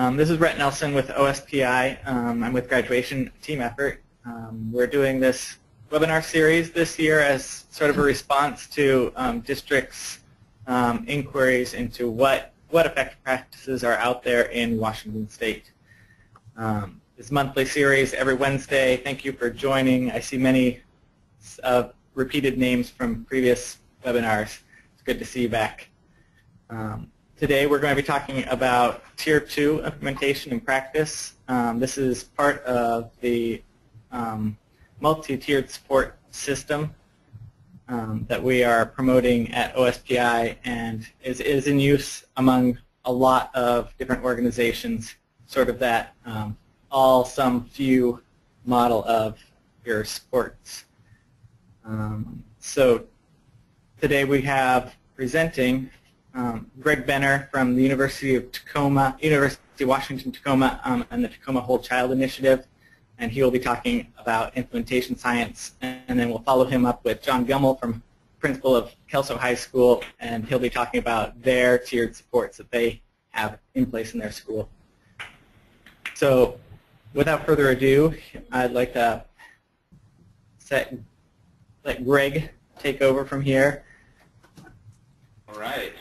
This is Rhett Nelson with OSPI. I'm with Graduation Team Effort. We're doing this webinar series this year as sort of a response to districts' inquiries into what effective practices are out there in Washington State. This monthly series every Wednesday. Thank you for joining. I see many repeated names from previous webinars. It's good to see you back. Today we're going to be talking about Tier 2 implementation and practice. This is part of the multi-tiered support system that we are promoting at OSPI and is in use among a lot of different organizations, sort of that all, some, few model of your supports. So today we have presenting Greg Benner from the University of Washington, Tacoma, and the Tacoma Whole Child Initiative, and he will be talking about implementation science. And then we'll follow him up with John Gummel, from principal of Kelso High School, and he'll be talking about their tiered supports that they have in place in their school. So, without further ado, I'd like to let Greg take over from here. All right.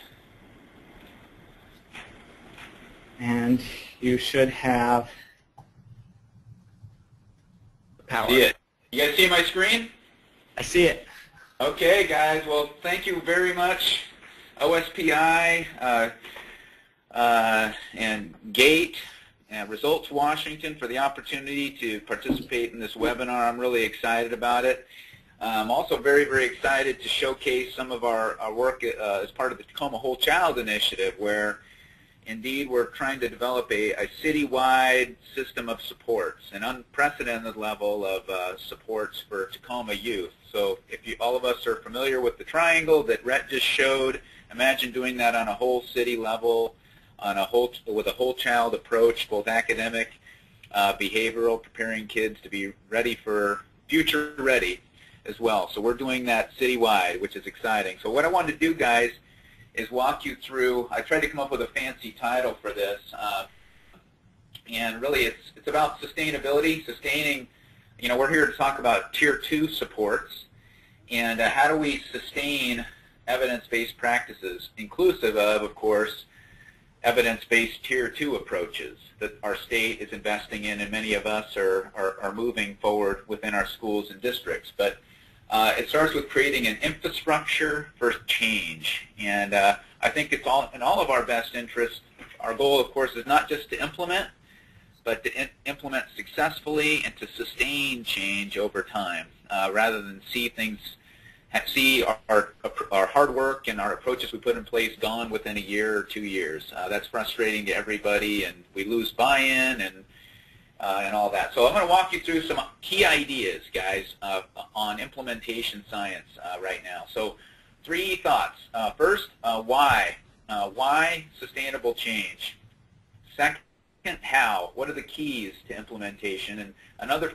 And you should have the power. See it. You guys see my screen? I see it. Okay, guys. Well, thank you very much, OSPI and GATE and Results Washington, for the opportunity to participate in this webinar. I'm really excited about it. I'm also very, very excited to showcase some of our work as part of the Tacoma Whole Child Initiative, where indeed we're trying to develop a citywide system of supports, an unprecedented level of supports for Tacoma youth. So if all of us are familiar with the triangle that Rhett just showed, imagine doing that on a whole city level, with a whole child approach, both academic, behavioral, preparing kids to be ready for future ready as well. So we're doing that citywide, which is exciting. So what I wanted to do, guys, is walk you through. I tried to come up with a fancy title for this, and really it's about sustainability, sustaining. We're here to talk about Tier 2 supports, and how do we sustain evidence-based practices, inclusive of course, evidence-based Tier 2 approaches that our state is investing in, and many of us are moving forward within our schools and districts. But it starts with creating an infrastructure for change, and I think it's all in all of our best interest. Our goal, of course, is not just to implement, but to implement successfully and to sustain change over time, rather than see our hard work and our approaches we put in place gone within a year or 2 years. That's frustrating to everybody, and we lose buy-in and all that. So I'm going to walk you through some key ideas, guys, on implementation science right now. So 3 thoughts. First, why? Why sustainable change? Second, how? What are the keys to implementation? And another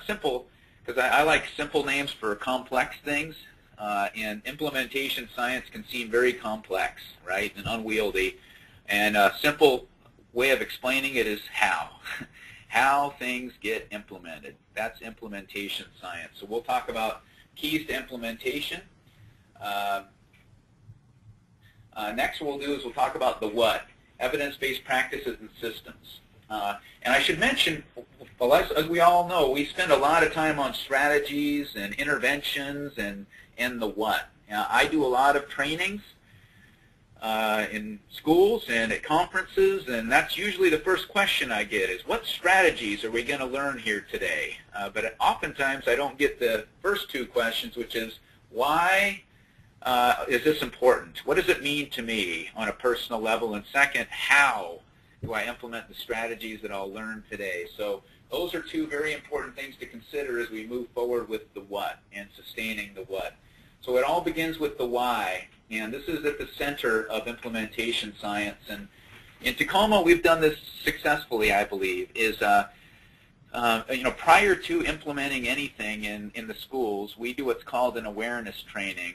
simple, because I like simple names for complex things, and implementation science can seem very complex, right, and unwieldy. And a simple way of explaining it is how. How things get implemented. That's implementation science. So we'll talk about keys to implementation. Next what we'll do is we'll talk about the what, evidence-based practices and systems. And I should mention, well, as we all know, we spend a lot of time on strategies and interventions and the what. I do a lot of trainings in schools and at conferences, and that's usually the first question I get is, what strategies are we going to learn here today? But oftentimes I don't get the first 2 questions, which is, why is this important? What does it mean to me on a personal level? And second, how do I implement the strategies that I'll learn today? So those are 2 very important things to consider as we move forward with the what and sustaining the what. So it all begins with the why, and this is at the center of implementation science. And in Tacoma, we've done this successfully, I believe, is prior to implementing anything in the schools, we do what's called an awareness training.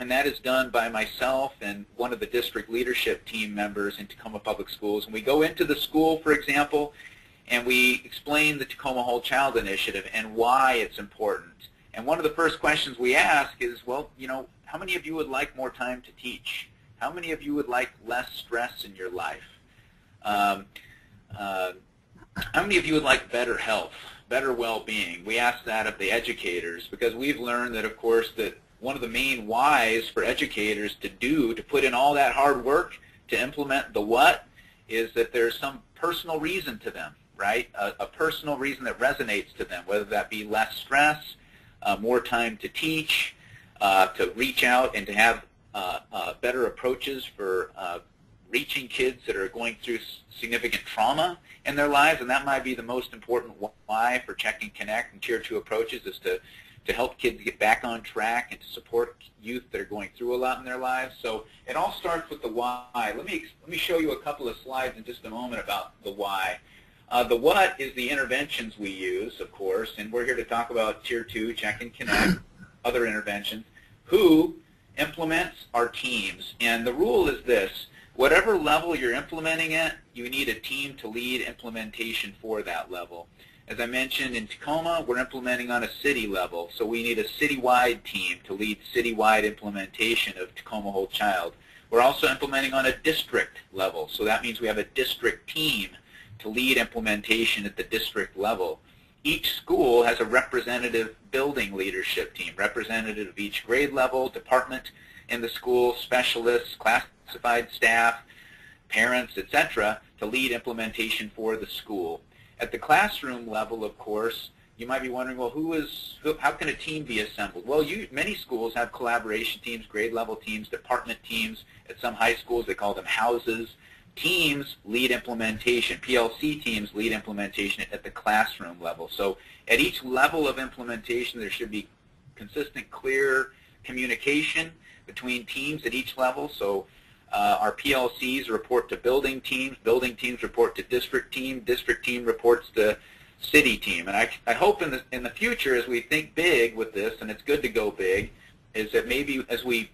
and that is done by myself and one of the district leadership team members in Tacoma Public Schools. And we go into the school, for example, and we explain the Tacoma Whole Child Initiative and why it's important. And one of the first questions we ask is, well, you know, how many of you would like more time to teach? How many of you would like less stress in your life? How many of you would like better health, better well-being? We ask that of the educators because we've learned that, of course, that one of the main whys for educators to put in all that hard work to implement the what is that there's some personal reason to them, right? A personal reason that resonates to them, whether that be less stress, more time to teach, to reach out and to have better approaches for reaching kids that are going through significant trauma in their lives, and that might be the most important why for Check and Connect and Tier 2 approaches is to help kids get back on track and to support youth that are going through a lot in their lives. So it all starts with the why. Let me show you a couple of slides in just a moment about the why. The what is the interventions we use, of course, and we're here to talk about Tier 2, Check and Connect, other interventions. Who implements our teams, and the rule is this: whatever level you're implementing at, you need a team to lead implementation for that level. As I mentioned, in Tacoma, we're implementing on a city level, so we need a citywide team to lead citywide implementation of Tacoma Whole Child. We're also implementing on a district level, so that means we have a district team to lead implementation at the district level. Each school has a representative building leadership team, representative of each grade level, department in the school, specialists, classified staff, parents, etc., to lead implementation for the school. At the classroom level, of course, you might be wondering, well, how can a team be assembled? Well, many schools have collaboration teams, grade level teams, department teams. At some high schools, they call them houses. Teams lead implementation. PLC teams lead implementation at the classroom level. So at each level of implementation, there should be consistent, clear communication between teams at each level. So our PLCs report to building teams report to district team reports to city team. And I hope in the future, as we think big with this, and it's good to go big, is that maybe as we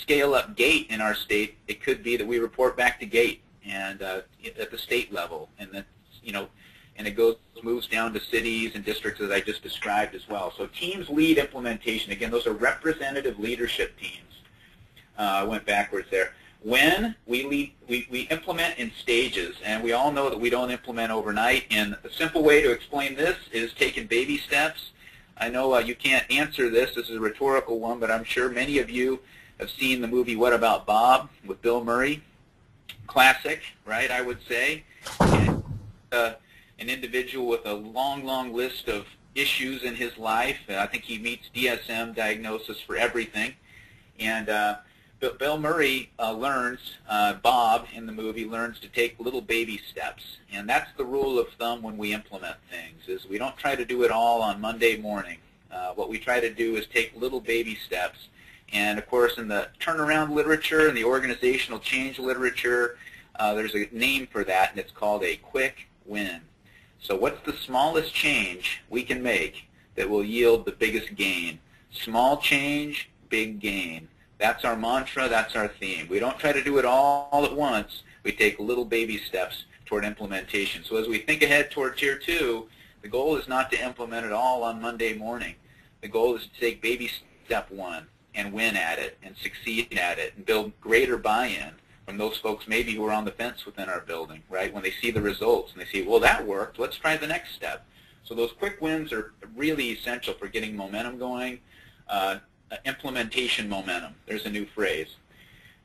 scale up GATE in our state, it could be that we report back to GATE and at the state level, and then and it moves down to cities and districts as I just described as well. So teams lead implementation. Again, those are representative leadership teams. I went backwards there. When we implement in stages, and we all know that we don't implement overnight, and a simple way to explain this is taking baby steps. I know you can't answer this is a rhetorical one, but I'm sure many of you have seen the movie What About Bob with Bill Murray. Classic, right, I would say. And, an individual with a long list of issues in his life. I think he meets DSM, diagnosis for everything. And Bill Murray learns, Bob in the movie learns to take little baby steps. And that's the rule of thumb when we implement things, is we don't try to do it all on Monday morning. What we try to do is take little baby steps. And of course, in the turnaround literature and the organizational change literature, there's a name for that, and it's called a quick win. So what's the smallest change we can make that will yield the biggest gain? Small change, big gain. That's our mantra, that's our theme. We don't try to do it all at once. We take little baby steps toward implementation. So as we think ahead toward Tier 2, the goal is not to implement it all on Monday morning. The goal is to take baby step 1 and win at it and succeed at it and build greater buy-in from those folks maybe who are on the fence within our building, right? When they see the results and they see, well, that worked, let's try the next step. So those quick wins are really essential for getting momentum going. Implementation momentum, there's a new phrase.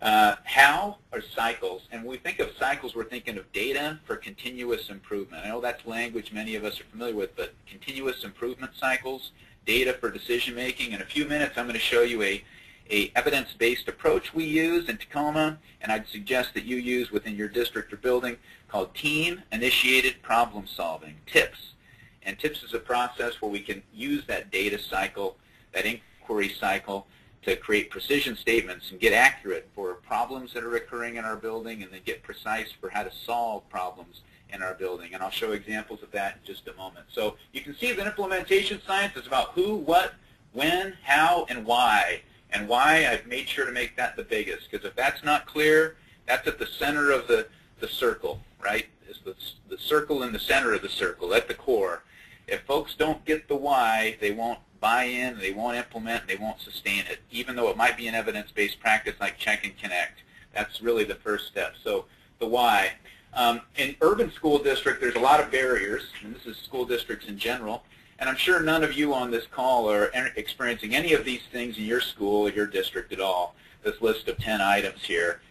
How are cycles? And when we think of cycles, we're thinking of data for continuous improvement. I know that's language many of us are familiar with, but continuous improvement cycles, data for decision making. In a few minutes, I'm going to show you a evidence-based approach we use in Tacoma, and I'd suggest that you use within your district or building, called Team-Initiated Problem Solving, TIPS. And TIPS is a process where we can use that data cycle, that inquiry cycle, to create precision statements and get accurate for problems that are occurring in our building, and then get precise for how to solve problems in our building. And I'll show examples of that in just a moment. So you can see that implementation science is about who, what, when, how, and why. And why? I've made sure to make that the biggest, because if that's not clear, that's at the center of the circle, right? It's the circle in the center of the circle, at the core. If folks don't get the why, they won't buy in, they won't implement, they won't sustain it, even though it might be an evidence-based practice like check and connect. That's really the first step. So the why. In urban school district, there's a lot of barriers, and this is school districts in general, and I'm sure none of you on this call are experiencing any of these things in your school or your district at all, this list of 10 items here.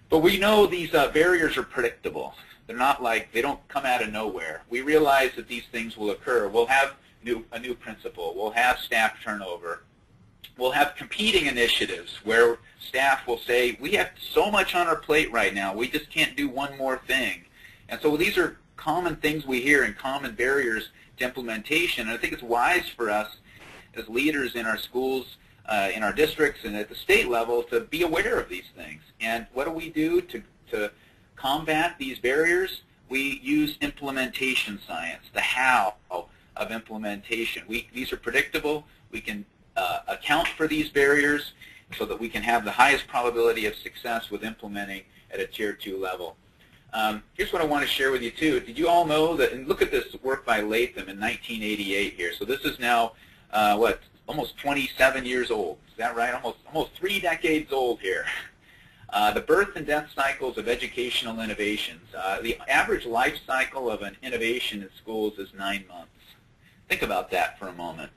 But we know these barriers are predictable. They're not like, they don't come out of nowhere. We realize that these things will occur. We'll have a new principal. We'll have staff turnover. We'll have competing initiatives where staff will say, we have so much on our plate right now, we just can't do one more thing. And so these are common things we hear and common barriers to implementation. And I think it's wise for us as leaders in our schools, in our districts, and at the state level to be aware of these things. And what do we do to combat these barriers? We use implementation science, the how of implementation. These are predictable. We can account for these barriers so that we can have the highest probability of success with implementing at a Tier 2 level. Here's what I want to share with you too. Did you all know that, and look at this work by Latham in 1988 here. So this is now, what, almost 27 years old. Is that right? Almost 3 decades old here. The birth and death cycles of educational innovations. The average life cycle of an innovation in schools is 9 months. Think about that for a moment.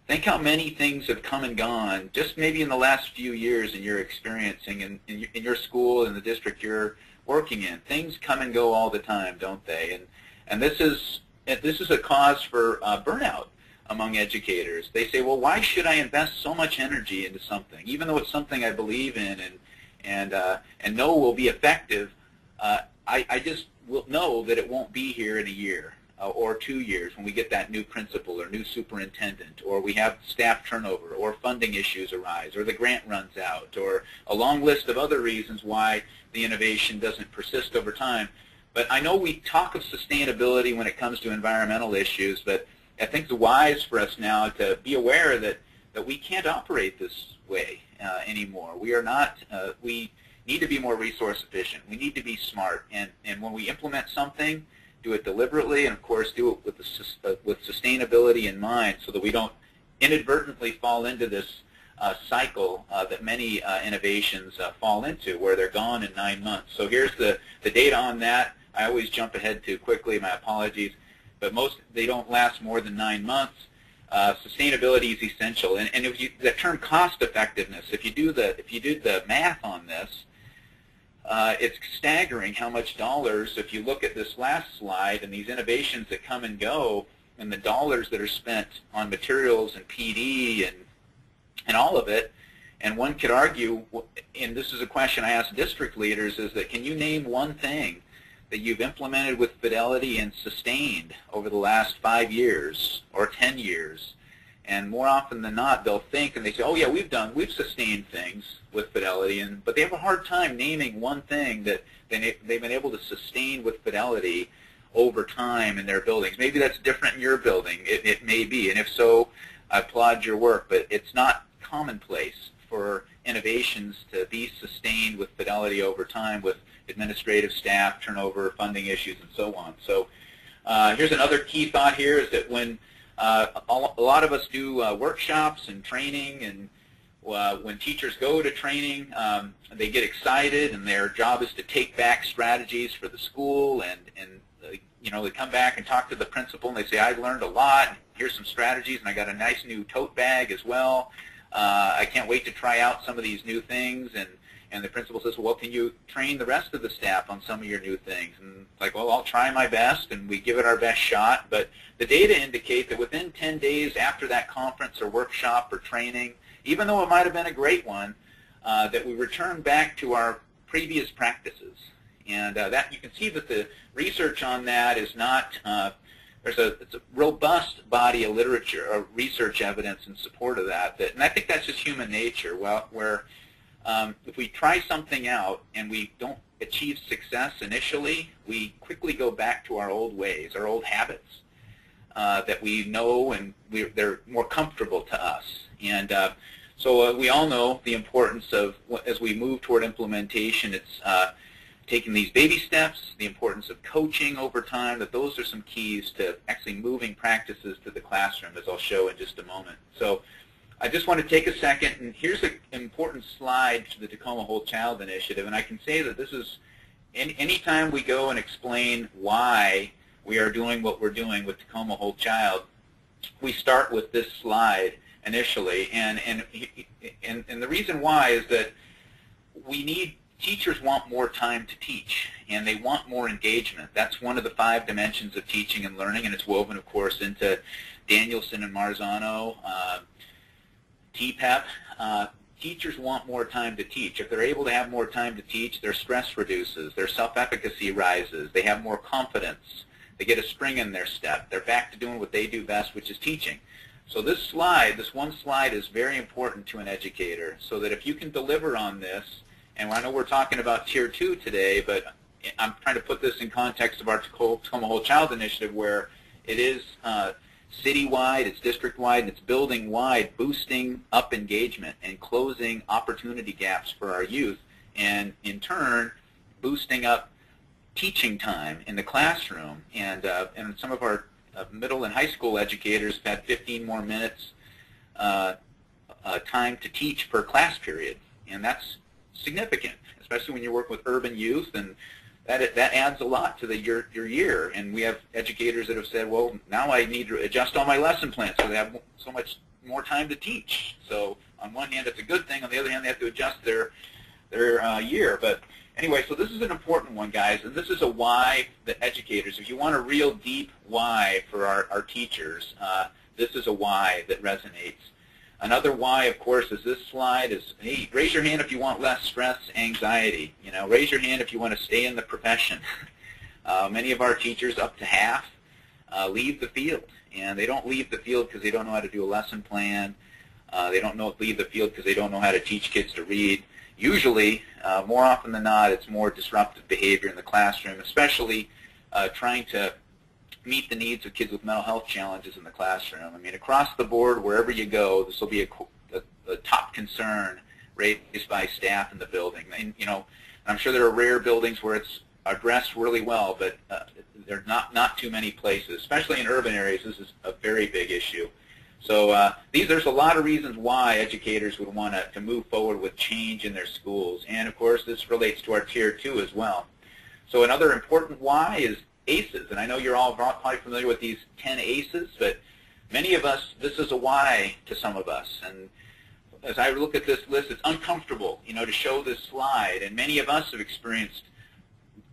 Think how many things have come and gone just maybe in the last few years in your experiencing in your school and the district you're working in. Things come and go all the time, don't they? And this is a cause for burnout among educators. They say, well, why should I invest so much energy into something, even though it's something I believe in and know will be effective? I just will know that it won't be here in a year or 2 years when we get that new principal or new superintendent, or we have staff turnover, or funding issues arise, or the grant runs out, or a long list of other reasons why the innovation doesn't persist over time. But I know we talk of sustainability when it comes to environmental issues, but I think it's wise for us now to be aware that we can't operate this way anymore. We are not, we need to be more resource efficient. We need to be smart. And when we implement something, do it deliberately, and of course do it with sustainability in mind so that we don't inadvertently fall into this cycle that many innovations fall into, where they're gone in 9 months. So here's the data on that. I always jump ahead too quickly, my apologies, but they don't last more than 9 months. Sustainability is essential, and if the term cost effectiveness, if you do the math on this, it's staggering how much dollars, if you look at this last slide and these innovations that come and go, and the dollars that are spent on materials and PD and all of it, and one could argue, and this is a question I ask district leaders, is that can you name one thing that you've implemented with fidelity and sustained over the last 5 years or 10 years? And more often than not, they'll think and they say, oh yeah, we've sustained things with fidelity, but they have a hard time naming one thing that they've been able to sustain with fidelity over time in their buildings. Maybe that's different in your building. It may be, and if so, I applaud your work, but it's not commonplace for innovations to be sustained with fidelity over time with administrative staff turnover, funding issues, and so on. So here's another key thought here, is that when a lot of us do workshops and training, and when teachers go to training, they get excited, and their job is to take back strategies for the school, and they come back and talk to the principal, and they say, I've learned a lot, here's some strategies, and I got a nice new tote bag as well. I can't wait to try out some of these new things. And the principal says, well, can you train the rest of the staff on some of your new things? And it's like, well, I'll try my best, and we give it our best shot. But the data indicate that within 10 days after that conference or workshop or training, even though it might have been a great one, that we return back to our previous practices. And that you can see that the research on that is not, it's a robust body of literature or research evidence in support of that. And I think that's just human nature, where if we try something out and we don't achieve success initially, we quickly go back to our old ways, our old habits that we know, and they're more comfortable to us. And So we all know the importance of, as we move toward implementation, it's taking these baby steps, the importance of coaching over time, that those are some keys to actually moving practices to the classroom, as I'll show in just a moment. So I just want to take a second, and here's an important slide to the Tacoma Whole Child Initiative, and I can say that this is, anytime we go and explain why we are doing what we're doing with Tacoma Whole Child, we start with this slide initially, and the reason why is that teachers want more time to teach, and they want more engagement. That's one of the 5 dimensions of teaching and learning, and it's woven, of course, into Danielson and Marzano, TPEP. Teachers want more time to teach. If they're able to have more time to teach, their stress reduces, their self-efficacy rises, they have more confidence, they get a spring in their step, they're back to doing what they do best, which is teaching. So this slide, this one slide, is very important to an educator, so that if you can deliver on this, and I know we're talking about Tier 2 today, but I'm trying to put this in context of our Tacoma Whole Child Initiative, where it is citywide, it's district-wide, it's building-wide, boosting up engagement and closing opportunity gaps for our youth, and in turn, boosting up teaching time in the classroom. And some of our middle and high school educators have had 15 more minutes time to teach per class period, and that's significant, especially when you work with urban youth, and that adds a lot to your year. And we have educators that have said, well, now I need to adjust all my lesson plans so they have so much more time to teach. So on one hand, it's a good thing. On the other hand, they have to adjust their year. But anyway, so this is an important one, guys, and this is a why that educators, if you want a real deep why for our teachers, this is a why that resonates. Another why, of course, is this slide is, hey, raise your hand if you want less stress, anxiety. You know, raise your hand if you want to stay in the profession. Many of our teachers, up to half, leave the field, and they don't leave the field because they don't know how to do a lesson plan. They don't leave the field because they don't know how to teach kids to read. Usually, more often than not, it's more disruptive behavior in the classroom, especially trying to meet the needs of kids with mental health challenges in the classroom. I mean, across the board, wherever you go, this will be a top concern raised by staff in the building. And, you know, I'm sure there are rare buildings where it's addressed really well, but there are not too many places, especially in urban areas. This is a very big issue. So there's a lot of reasons why educators would want to move forward with change in their schools. And, of course, this relates to our Tier 2 as well. So another important why is ACEs, and I know you're all probably familiar with these 10 ACEs, but many of us, this is a why to some of us. And as I look at this list, it's uncomfortable, you know, to show this slide, and many of us have experienced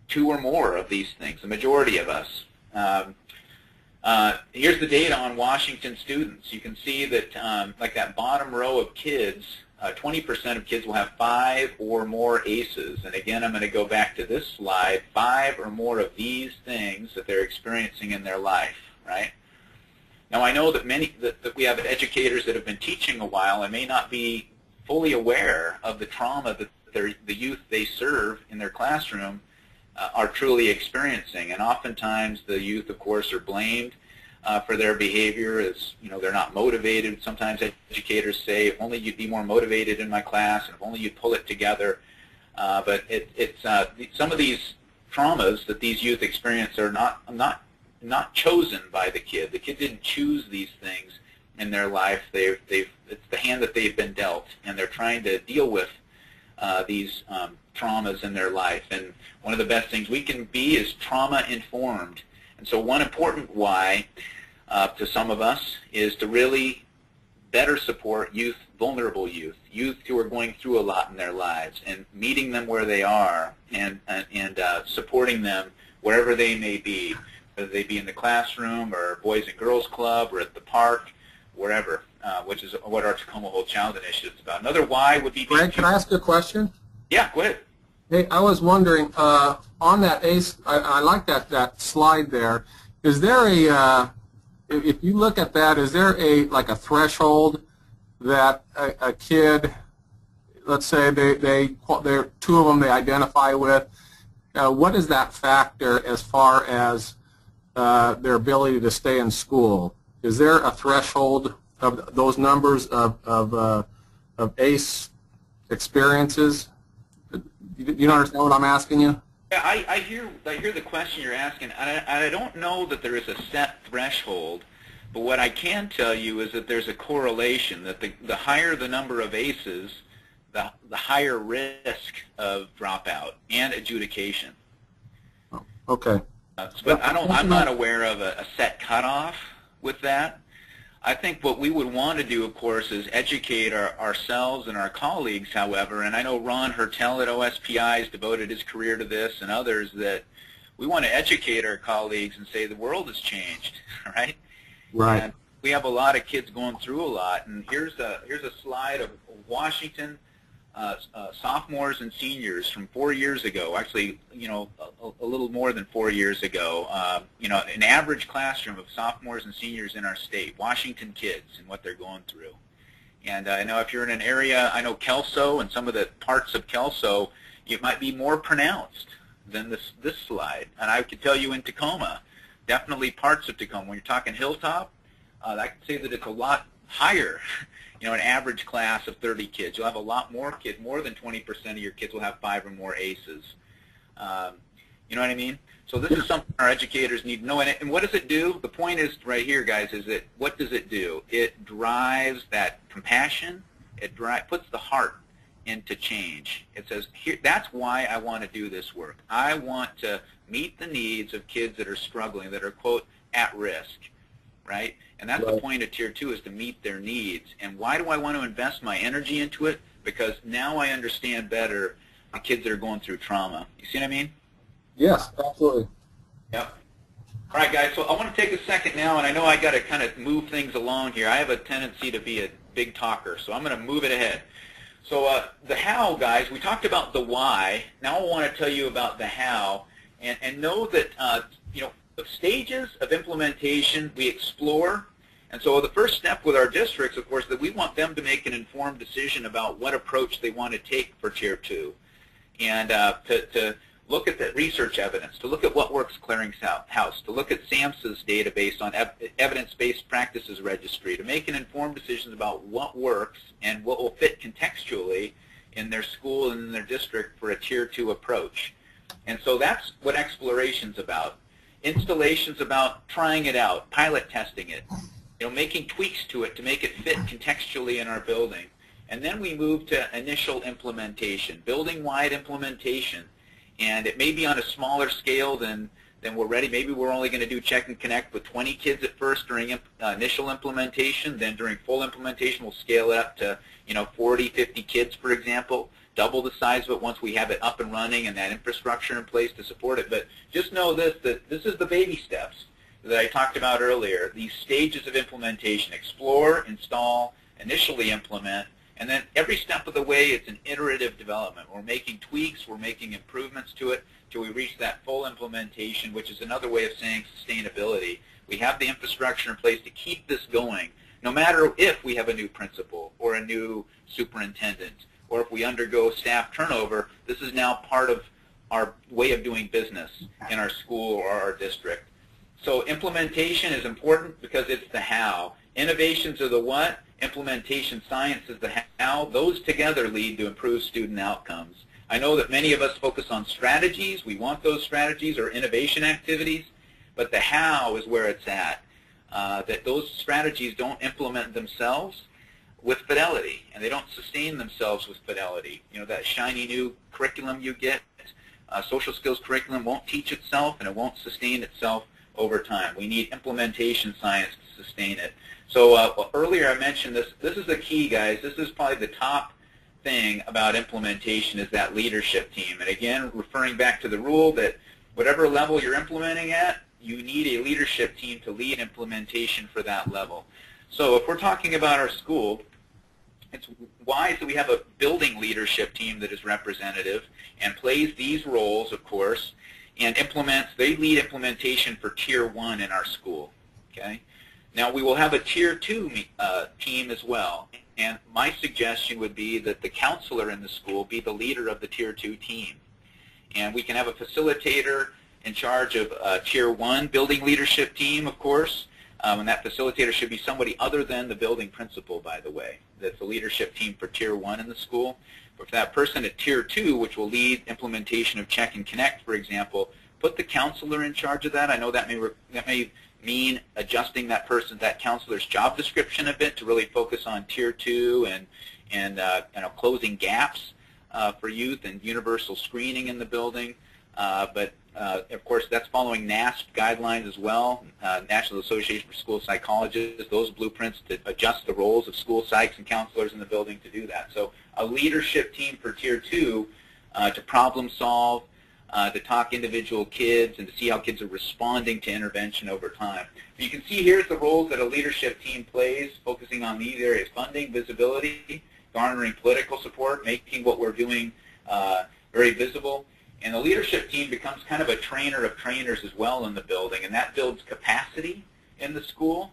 2 or more of these things, the majority of us. Here's the data on Washington students. You can see that, like that bottom row of kids, 20% of kids will have 5 or more ACEs. And again, I'm going to go back to this slide, 5 or more of these things that they're experiencing in their life, right? Now, I know that that we have educators that have been teaching a while and may not be fully aware of the trauma that the youth they serve in their classroom are truly experiencing. And oftentimes, the youth, of course, are blamed for their behavior, as you know, they're not motivated. Sometimes educators say, if only you'd be more motivated in my class, and if only you'd pull it together. But some of these traumas that these youth experience are not chosen by the kid. The kid didn't choose these things in their life. It's the hand that they've been dealt, and they're trying to deal with these traumas in their life. And one of the best things we can be is trauma-informed. And so one important why to some of us is to really better support youth, vulnerable youth who are going through a lot in their lives, and meeting them where they are, and supporting them wherever they may be, whether they be in the classroom or Boys and Girls Club or at the park, wherever, which is what our Tacoma Whole Child Initiative is about. Another why would be... Greg, can I ask you a question? Yeah, go ahead. Hey, I was wondering, on that ACE, I like that slide there. Is there if you look at that, is there like a threshold that a kid, let's say they're 2 of them they identify with, what is that factor as far as their ability to stay in school? Is there a threshold of those numbers of ACE experiences? You understand what I'm asking you? Yeah, I hear the question you're asking, and I don't know that there is a set threshold, but what I can tell you is that there's a correlation, that the higher the number of ACEs, the higher risk of dropout and adjudication. Oh, okay. But I'm not aware of a set cutoff with that. I think what we would want to do, of course, is educate ourselves and our colleagues, however, and I know Ron Hertel at OSPI has devoted his career to this, and others, that we want to educate our colleagues and say the world has changed, right? Right. And we have a lot of kids going through a lot, and here's a slide of Washington sophomores and seniors from 4 years ago, actually, a little more than 4 years ago, an average classroom of sophomores and seniors in our state, Washington kids, and what they're going through. And I know if you're in an area, I know Kelso and some of the parts of Kelso, it might be more pronounced than this slide. And I could tell you in Tacoma, definitely parts of Tacoma, when you're talking Hilltop, I could say that it's a lot higher. An average class of 30 kids. You'll have a lot more kids, more than 20% of your kids will have 5 or more ACEs. You know what I mean? So this is something our educators need to know. And what does it do? The point is right here, guys, is that what does it do? It drives that compassion. It puts the heart into change. It says, here, that's why I want to do this work. I want to meet the needs of kids that are struggling, that are, quote, at risk, right? And that's the point of Tier 2, is to meet their needs. And why do I want to invest my energy into it? Because now I understand better the kids that are going through trauma. You see what I mean? Yes, absolutely. Yep. All right, guys, so I want to take a second now, and I know I got to kind of move things along here. I have a tendency to be a big talker, so I'm going to move it ahead. So the how, guys, we talked about the why. Now I want to tell you about the how, and know that, the stages of implementation we explore. And so the first step with our districts, of course, that we want them to make an informed decision about what approach they want to take for Tier 2, and to look at the research evidence, to look at what works clearinghouse, to look at SAMHSA's database on evidence-based practices registry, to make an informed decision about what works and what will fit contextually in their school and in their district for a Tier 2 approach. And so that's what exploration's about. Installation's about trying it out, pilot testing it, making tweaks to it to make it fit contextually in our building. And then we move to initial implementation, building-wide implementation. And it may be on a smaller scale than we're ready. Maybe we're only going to do check and connect with 20 kids at first during initial implementation. Then during full implementation, we'll scale it up to 40, 50 kids, for example. Double the size of it once we have it up and running and that infrastructure in place to support it. But just know that this is the baby steps that I talked about earlier, these stages of implementation: explore, install, initially implement, and then every step of the way it's an iterative development. We're making tweaks, we're making improvements to it till we reach that full implementation, which is another way of saying sustainability. We have the infrastructure in place to keep this going, no matter if we have a new principal or a new superintendent, or if we undergo staff turnover. This is now part of our way of doing business in our school or our district. So implementation is important because it's the how. Innovations are the what, implementation science is the how. Those together lead to improved student outcomes. I know that many of us focus on strategies. We want those strategies or innovation activities, but the how is where it's at. That those strategies don't implement themselves with fidelity, and they don't sustain themselves with fidelity. That shiny new curriculum you get, social skills curriculum, won't teach itself, and it won't sustain itself over time. We need implementation science to sustain it. So earlier I mentioned this. This is the key, guys. This is probably the top thing about implementation, is that leadership team. And again, referring back to the rule that whatever level you're implementing at, you need a leadership team to lead implementation for that level. So if we're talking about our school, it's wise that we have a building leadership team that is representative and plays these roles, of course, and they lead implementation for Tier 1 in our school. Okay. Now we will have a Tier 2 team as well, and my suggestion would be that the counselor in the school be the leader of the Tier 2 team. And we can have a facilitator in charge of Tier 1 building leadership team, of course. And that facilitator should be somebody other than the building principal, by the way. That's the leadership team for Tier 1 in the school. But for that person at Tier 2, which will lead implementation of Check and Connect, for example, put the counselor in charge of that. I know that may mean adjusting that counselor's job description a bit to really focus on Tier 2 and closing gaps for youth and universal screening in the building. But of course, that's following NASP guidelines as well, National Association for School Psychologists, those blueprints to adjust the roles of school psychs and counselors in the building to do that. So a leadership team for Tier 2 to problem solve, to talk individual kids, and to see how kids are responding to intervention over time. So you can see here's the roles that a leadership team plays, focusing on these areas: funding, visibility, garnering political support, making what we're doing very visible. And the leadership team becomes kind of a trainer of trainers as well in the building, and that builds capacity in the school.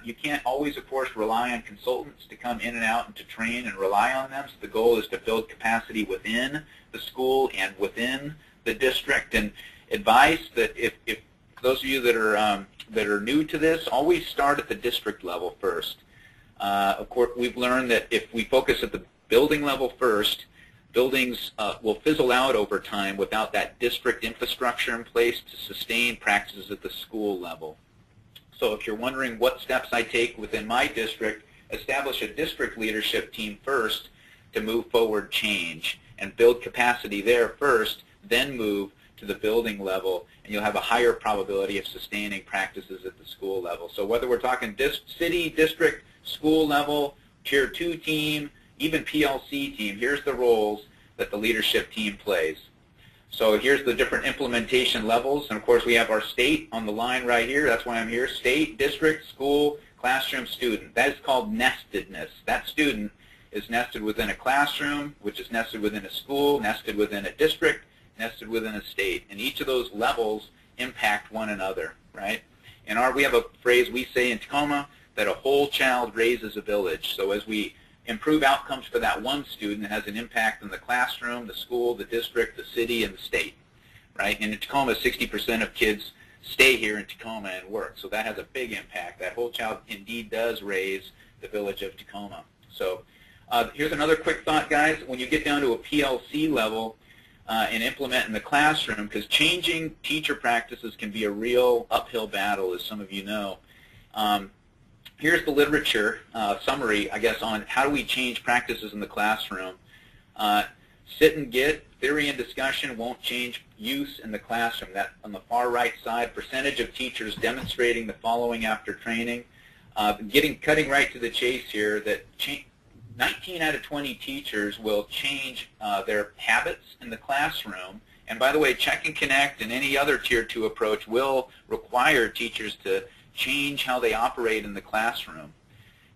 You can't always, of course, rely on consultants to come in and out and to train and rely on them. So the goal is to build capacity within the school and within the district. And advice that if those of you that are new to this, always start at the district level first. Of course, we've learned that if we focus at the building level first, buildings will fizzle out over time without that district infrastructure in place to sustain practices at the school level. So if you're wondering what steps I take within my district, establish a district leadership team first to move forward change and build capacity there first, then move to the building level, and you'll have a higher probability of sustaining practices at the school level. So whether we're talking city, district, school level, Tier 2 team, even PLC team, here's the roles that the leadership team plays. So here's the different implementation levels, and of course we have our state on the line right here. That's why I'm here: state, district, school, classroom, student. That is called nestedness. That student is nested within a classroom, which is nested within a school, nested within a district, nested within a state. And each of those levels impact one another, right? And we have a phrase we say in Tacoma, that a whole child raises a village. So as we improve outcomes for that one student, it has an impact on the classroom, the school, the district, the city, and the state, right? And in Tacoma, 60% of kids stay here in Tacoma and work. So that has a big impact. That whole child indeed does raise the village of Tacoma. So here's another quick thought, guys. When you get down to a PLC level and implement in the classroom, because changing teacher practices can be a real uphill battle, as some of you know. Here's the literature summary, I guess, on how do we change practices in the classroom. Sit and get, theory and discussion won't change use in the classroom. That on the far right side, percentage of teachers demonstrating the following after training. Cutting right to the chase here, that 19 out of 20 teachers will change their habits in the classroom. And by the way, Check and Connect and any other Tier 2 approach will require teachers to change how they operate in the classroom.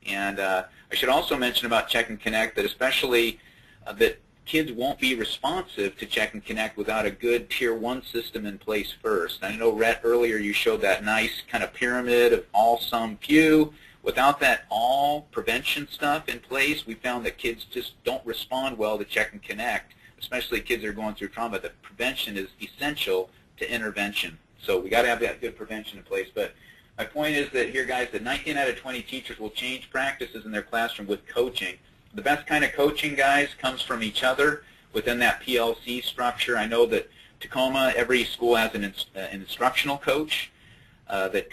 And I should also mention about Check and Connect that especially that kids won't be responsive to Check and Connect without a good Tier 1 system in place first. I know, Rhett, earlier you showed that nice kind of pyramid of all, some, few. Without that all prevention stuff in place, we found that kids just don't respond well to Check and Connect, especially kids that are going through trauma. That prevention is essential to intervention. So we got to have that good prevention in place. But my point is that here, guys, that 19 out of 20 teachers will change practices in their classroom with coaching. The best kind of coaching, guys, comes from each other within that PLC structure. I know that Tacoma, every school has an instructional coach that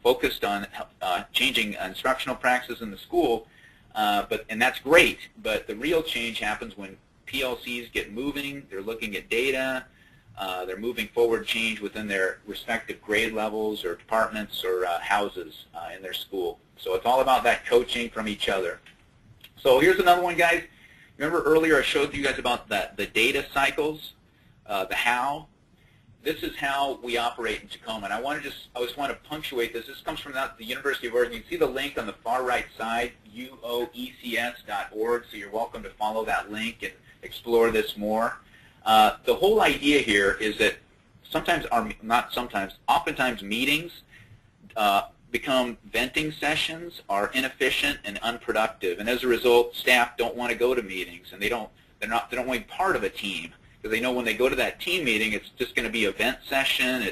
focused on changing instructional practices in the school, and that's great. But the real change happens when PLCs get moving. They're looking at data. They're moving forward change within their respective grade levels or departments or houses in their school. So it's all about that coaching from each other. So here's another one, guys. Remember earlier I showed you guys about the data cycles, the how. This is how we operate in Tacoma. And I just want to punctuate this. This comes from the University of Oregon. You can see the link on the far right side, uoecs.org. So you're welcome to follow that link and explore this more. The whole idea here is that oftentimes meetings become venting sessions, are inefficient and unproductive, and as a result, staff don't want to go to meetings, and they don't want to be part of a team, because they know when they go to that team meeting, it's just going to be a vent session.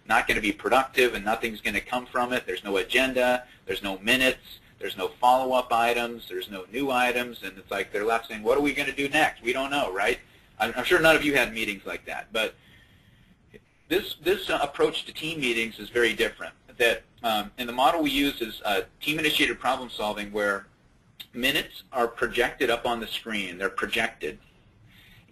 not going to be productive and nothing's going to come from it. There's no agenda, there's no minutes, there's no follow-up items, there's no new items, and it's like they're left saying, what are we going to do next? We don't know, right? I'm sure none of you had meetings like that, but this approach to team meetings is very different. That and the model we use is team-initiated problem solving, where minutes are projected up on the screen. They're projected.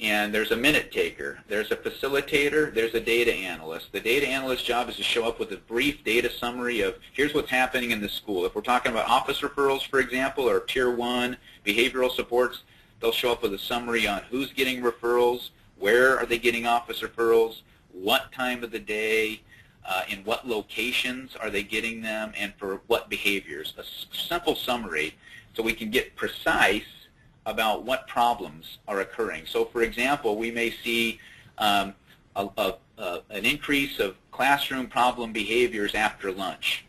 And there's a minute taker, there's a facilitator, there's a data analyst. The data analyst's job is to show up with a brief data summary of here's what's happening in the school. If we're talking about office referrals, for example, or Tier 1 behavioral supports, they'll show up with a summary on who's getting referrals, where are they getting office referrals, what time of the day, in what locations are they getting them, and for what behaviors. A simple summary so we can get precise about what problems are occurring. So, for example, we may see an increase of classroom problem behaviors after lunch.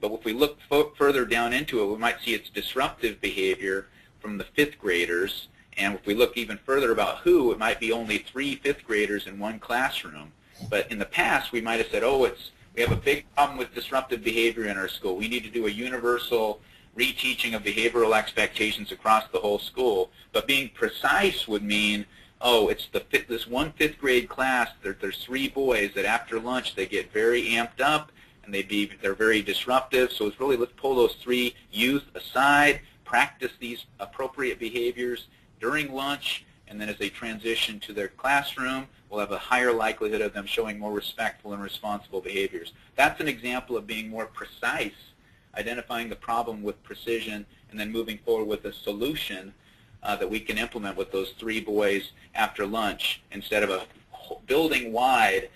But if we look further down into it, we might see it's disruptive behavior from the 5th graders. And if we look even further about who, it might be only 3 5th graders in one classroom. But in the past, we might have said, oh, we have a big problem with disruptive behavior in our school. We need to do a universal reteaching of behavioral expectations across the whole school. But being precise would mean, oh, it's this one 5th grade class, there's 3 boys that after lunch they get very amped up and they're very disruptive. So it's really, let's pull those 3 youth aside, practice these appropriate behaviors during lunch, and then as they transition to their classroom, we'll have a higher likelihood of them showing more respectful and responsible behaviors. That's an example of being more precise, identifying the problem with precision, and then moving forward with a solution that we can implement with those 3 boys after lunch instead of a building-wide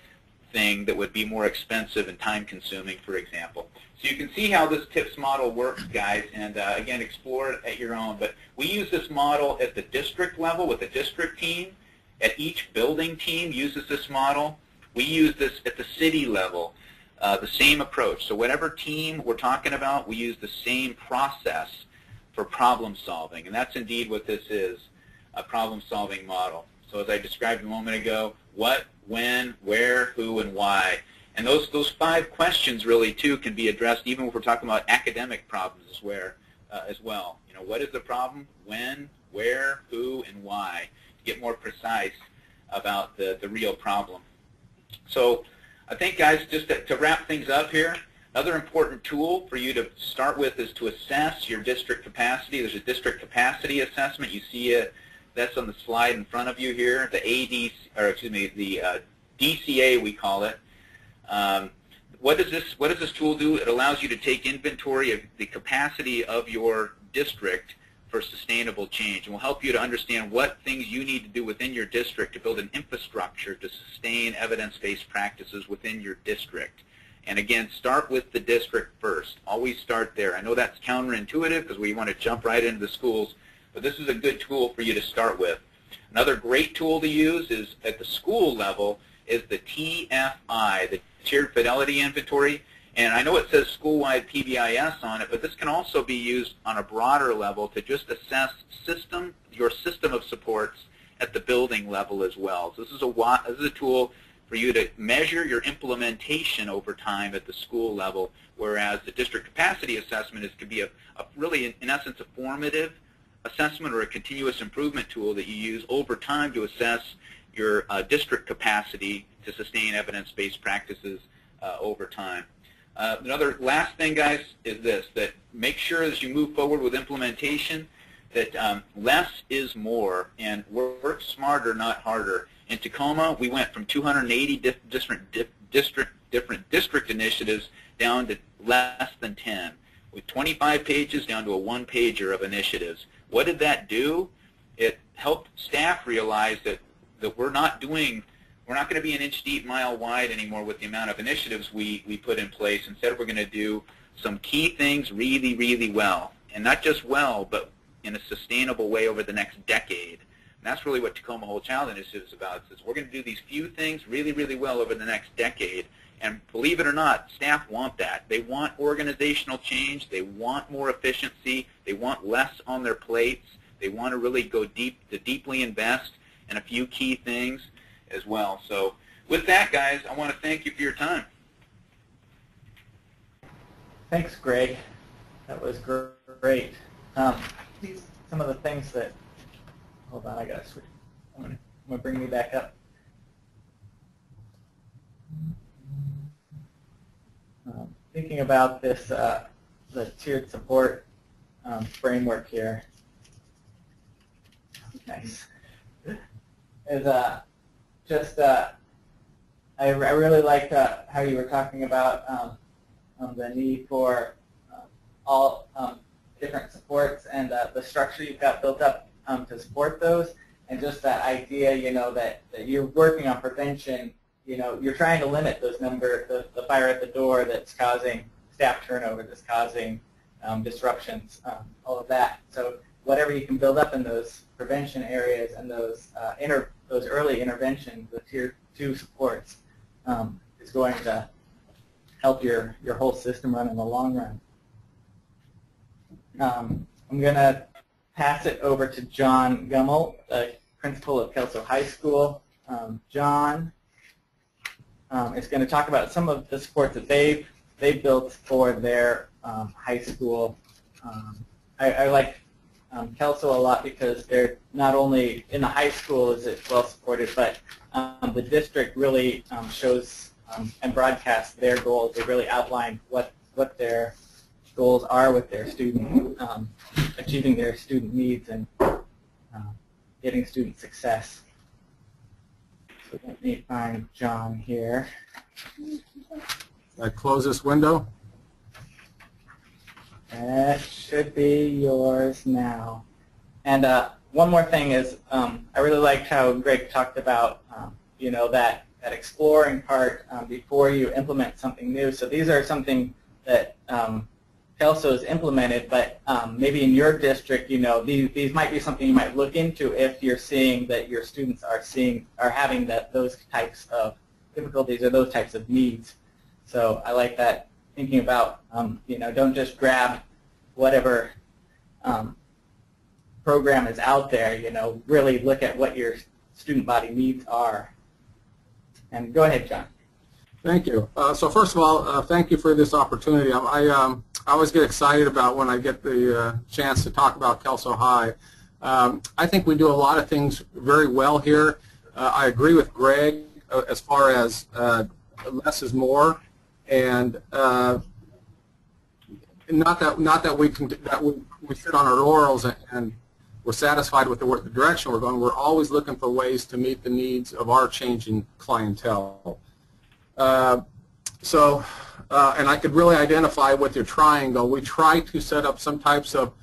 thing that would be more expensive and time-consuming, for example. So you can see how this TIPS model works, guys, and again, explore it at your own. But we use this model at the district level with the district team. At each building team uses this model. We use this at the city level. The same approach. So whatever team we're talking about, we use the same process for problem solving. And that's indeed what this is, a problem solving model. So as I described a moment ago, what, when, where, who, and why. And those 5 questions really, too, can be addressed even if we're talking about academic problems as well. You know, what is the problem, when, where, who, and why, to get more precise about the real problem. So I think, guys, just to wrap things up here, another important tool for you to start with is to assess your district capacity. There's a district capacity assessment. You see that's on the slide in front of you here. The DCA, we call it. What does this tool do? It allows you to take inventory of the capacity of your district for sustainable change, and will help you to understand what things you need to do within your district to build an infrastructure to sustain evidence-based practices within your district. And again, start with the district first. Always start there. I know that's counterintuitive because we want to jump right into the schools, but this is a good tool for you to start with. Another great tool to use is at the school level is the TFI, the Tiered Fidelity Inventory. And I know it says school-wide PBIS on it, but this can also be used on a broader level to just assess your system of supports at the building level as well. So this is a tool for you to measure your implementation over time at the school level, whereas the district capacity assessment could be really, in essence, a formative assessment or a continuous improvement tool that you use over time to assess your district capacity to sustain evidence-based practices over time. Another last thing, guys, is this, that make sure as you move forward with implementation that less is more, and work smarter, not harder. In Tacoma, we went from 280 different district initiatives down to less than 10, with 25 pages down to a 1-pager of initiatives. What did that do? It helped staff realize that we're not going to be an inch deep, mile wide anymore with the amount of initiatives we put in place. Instead, we're going to do some key things really, really well. And not just well, but in a sustainable way over the next decade. And that's really what Tacoma Whole Child Initiative is about. It says we're going to do these few things really, really well over the next decade. And believe it or not, staff want that. They want organizational change. They want more efficiency. They want less on their plates. They want to really go deeply invest in a few key things as well. So with that, guys, I want to thank you for your time. Thanks, Greg. That was great. Some of the things that, hold on, I got to switch. I'm gonna bring me back up. Thinking about this, the tiered support framework here. Nice. Is just I really liked how you were talking about the need for all different supports and the structure you've got built up to support those, and just that idea, you know, that you're working on prevention. You know, you're trying to limit those the fire at the door that's causing staff turnover, that's causing disruptions, all of that. So whatever you can build up in those prevention areas and those early interventions, the tier 2 supports, is going to help your whole system run in the long run. I'm going to pass it over to John Gummel, the principal of Kelso High School. John is going to talk about some of the supports that they've built for their high school. I like Kelso a lot because they're not only in the high school is it well supported, but the district really shows and broadcasts their goals. They really outline what their goals are with their student, achieving their student needs and getting student success. So let me find John here. I close this window. That should be yours now. And one more thing is, I really liked how Greg talked about, you know, that exploring part before you implement something new. So these are something that Kelso has implemented, but maybe in your district, you know, these might be something you might look into if you're seeing that your students are having those types of difficulties or those types of needs. So I like that, thinking about, you know, don't just grab whatever program is out there, you know, really look at what your student body needs are. And go ahead, John. Thank you. So first of all, thank you for this opportunity. I always get excited about when I get the chance to talk about Kelso High. I think we do a lot of things very well here. I agree with Greg as far as less is more, and not that we sit on our laurels and we're satisfied with the direction we're going. We're always looking for ways to meet the needs of our changing clientele. And I could really identify with your triangle. We try to set up some types of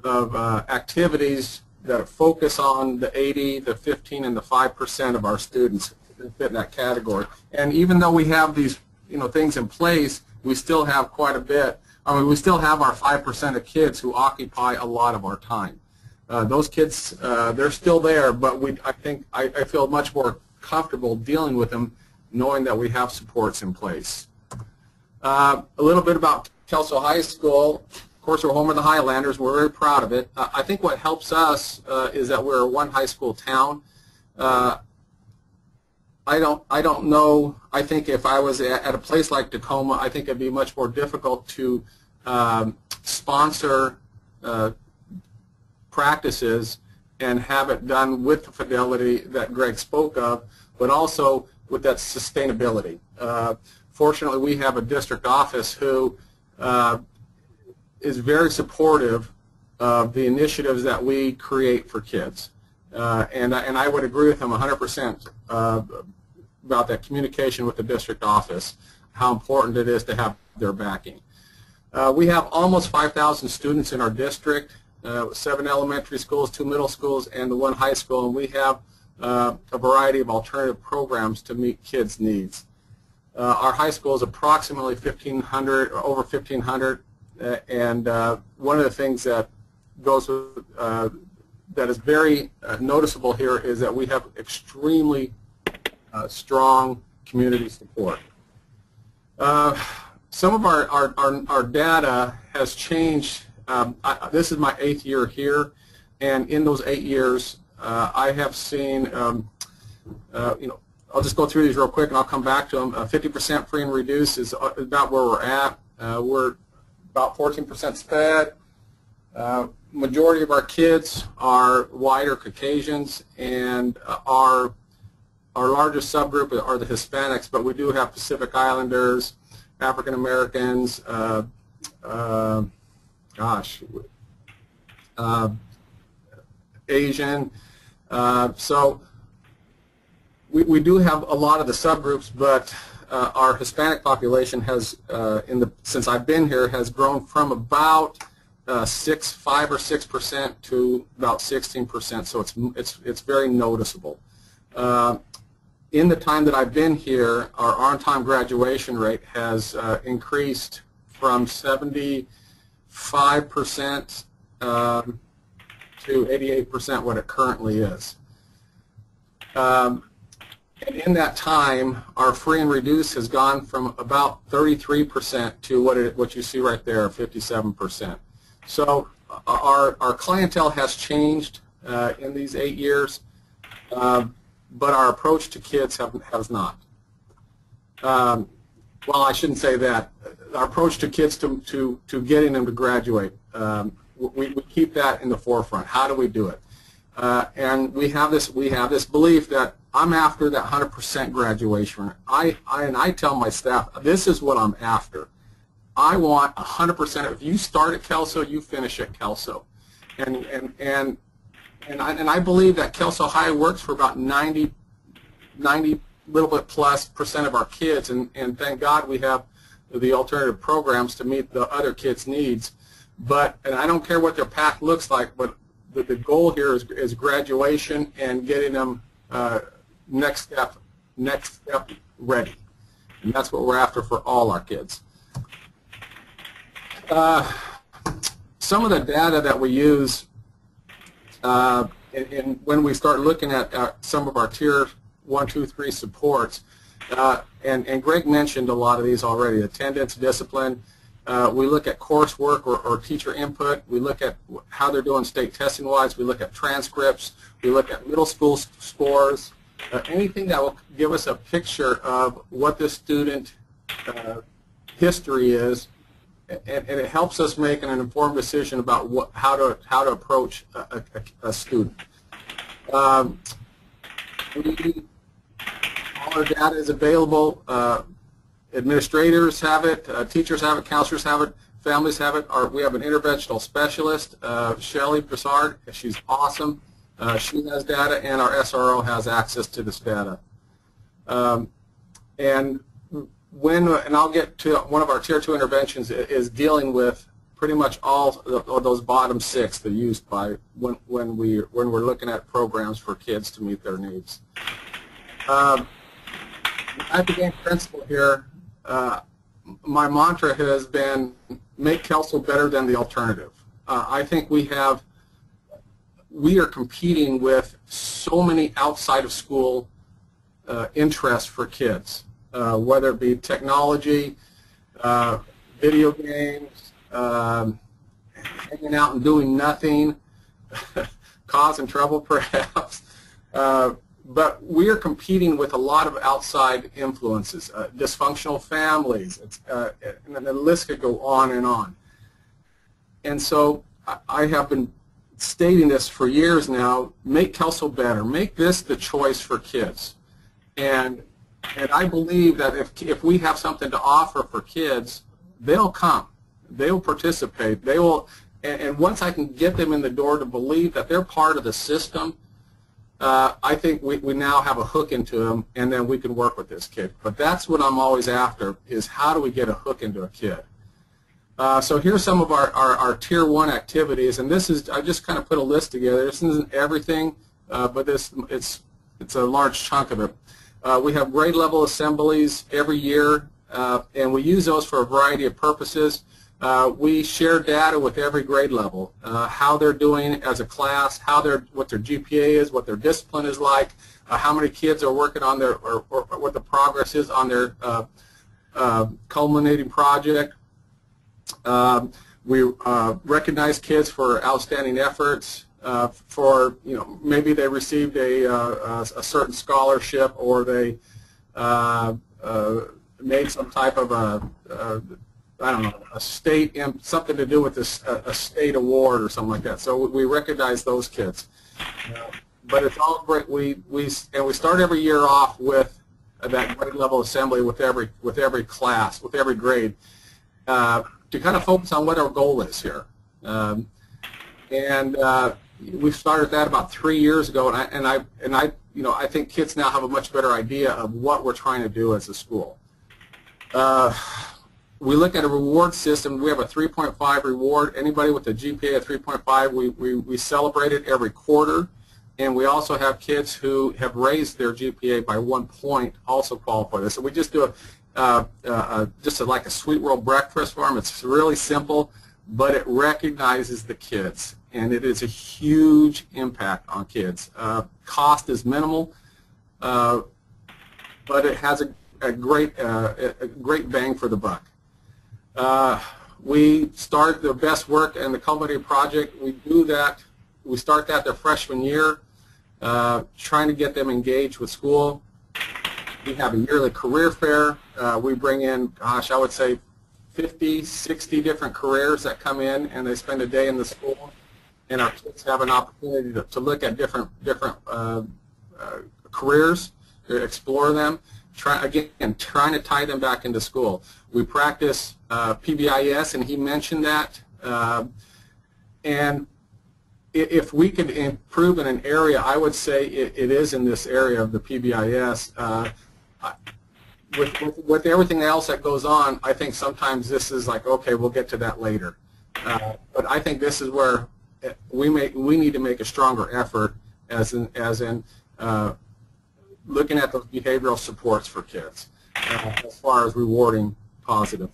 activities that focus on the 80, the 15, and the 5% of our students that fit in that category. And even though we have these, you know, things in place, we still have quite a bit. I mean, we still have our 5% of kids who occupy a lot of our time. Those kids, they're still there, but I feel much more comfortable dealing with them knowing that we have supports in place. A little bit about Kelso High School. Of course, we're home of the Highlanders. We're very proud of it. I think what helps us is that we're a one high school town. I don't know. I think if I was at a place like Tacoma, I think it'd be much more difficult to sponsor practices and have it done with the fidelity that Greg spoke of, but also with that sustainability. Fortunately, we have a district office who is very supportive of the initiatives that we create for kids. And I would agree with him 100% about that communication with the district office, how important it is to have their backing. We have almost 5,000 students in our district, 7 elementary schools, 2 middle schools, and the 1 high school, and we have a variety of alternative programs to meet kids' needs. Our high school is approximately 1,500, or over 1,500, and one of the things that goes with, that is very noticeable here is that we have extremely strong community support. Some of our data has changed. This is my 8th year here, and in those 8 years, I have seen, you know, I'll just go through these real quick and I'll come back to them. 50% free and reduced is about where we're at. We're about 14% SPED. Majority of our kids are white or Caucasians, and our largest subgroup are the Hispanics, but we do have Pacific Islanders, African Americans, Asian. So we do have a lot of the subgroups, but our Hispanic population has, since I've been here, has grown from about 5 or 6% to about 16%. So it's very noticeable. In the time that I've been here, our on-time graduation rate has increased from 75% to 88% what it currently is. And in that time, our free and reduce has gone from about 33% to what you see right there, 57%. So our clientele has changed in these 8 years, but our approach to kids has not. Well, I shouldn't say that. Our approach to kids to getting them to graduate, we keep that in the forefront. How do we do it? And we have this belief that I'm after that 100% graduation. And I tell my staff, this is what I'm after. I want 100%. If you start at Kelso, you finish at Kelso. And I believe that Kelso High works for about 90 little bit plus % of our kids, and thank God we have the alternative programs to meet the other kids' needs. And I don't care what their path looks like, but the goal here is graduation and getting them next step ready, and that's what we're after for all our kids. Some of the data that we use when we start looking at some of our tier 1, 2, 3 supports, and Greg mentioned a lot of these already: attendance, discipline. We look at coursework or teacher input. We look at how they're doing state testing wise. We look at transcripts. We look at middle school scores. Anything that will give us a picture of what the student history is, and it helps us make an informed decision about how to approach a student. All our data is available. Administrators have it, teachers have it, counselors have it, families have it. We have an interventional specialist, Shelly Broussard. She's awesome. She has data, and our SRO has access to this data. And I'll get to one of our Tier 2 interventions is dealing with pretty much all of those bottom 6 that are used by when we're looking at programs for kids to meet their needs. The academic principle here, my mantra has been make Kelso better than the alternative. I think we are competing with so many outside of school interests for kids, whether it be technology, video games, hanging out and doing nothing, causing trouble perhaps. But we are competing with a lot of outside influences, dysfunctional families, and the list could go on and on. And so I have been stating this for years now: make Kelso better, make this the choice for kids. And I believe that if we have something to offer for kids, they'll come, they'll participate, they will. And once I can get them in the door to believe that they're part of the system, I think we now have a hook into them, and then we can work with this kid. But that's what I'm always after, is how do we get a hook into a kid? So here's some of our Tier 1 activities, and this is, I just kind of put a list together. This isn't everything, but it's a large chunk of it. We have grade level assemblies every year, and we use those for a variety of purposes. We share data with every grade level, how they're doing as a class, what their GPA is, what their discipline is like, how many kids are working on their, or what the progress is on their culminating project. We recognize kids for outstanding efforts, for, maybe they received a certain scholarship, or they made some type of I don't know, a state, something to do with this, a state award or something like that. So we recognize those kids. But it's all great. We start every year off with that grade level assembly with every class, with every grade, to kind of focus on what our goal is here. We started that about 3 years ago, and I think kids now have a much better idea of what we're trying to do as a school. We look at a reward system. We have a 3.5 reward. Anybody with a GPA of 3.5, we celebrate it every quarter. And we also have kids who have raised their GPA by 1 point also qualify this. So we just do like a sweet world breakfast for them. It's really simple, but it recognizes the kids, and it is a huge impact on kids. Cost is minimal, but it has a great bang for the buck. We start the best work and the culinary project. We do that. We start that their freshman year, trying to get them engaged with school. We have a yearly career fair. We bring in, gosh, I would say 50, 60 different careers that come in, and they spend a day in the school. And our kids have an opportunity to look at different careers, to explore them, trying to tie them back into school. We practice PBIS, and he mentioned that. And if we could improve in an area, I would say it is in this area of the PBIS. With everything else that goes on, I think sometimes this is like, okay, we'll get to that later. But I think this is where we need to make a stronger effort as in looking at those behavioral supports for kids as far as rewarding positive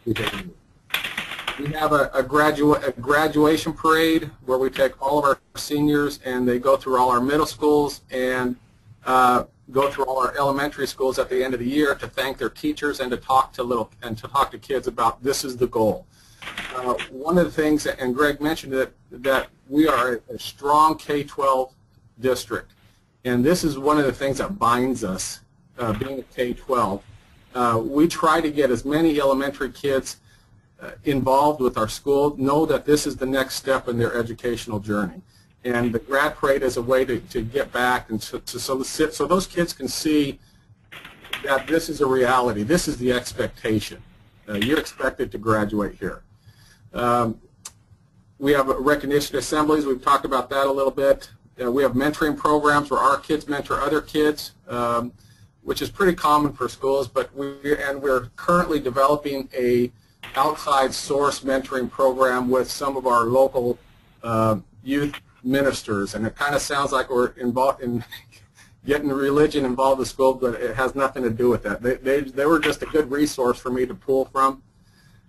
behavior. We have a graduation parade where we take all of our seniors and they go through all our middle schools and go through all our elementary schools at the end of the year to thank their teachers and to talk to kids about this is the goal. One of the things, and Greg mentioned it, that we are a strong K-12 district, and this is one of the things that binds us, being a K-12. We try to get as many elementary kids involved with our school, know that this is the next step in their educational journey. And the grad parade is a way to get back and so those kids can see that this is a reality. This is the expectation. You're expected to graduate here. We have recognition assemblies. We've talked about that a little bit. We have mentoring programs where our kids mentor other kids, which is pretty common for schools, but we're currently developing a outside source mentoring program with some of our local youth ministers, and it kind of sounds like we're involved in getting religion involved in school, but it has nothing to do with that. They were just a good resource for me to pull from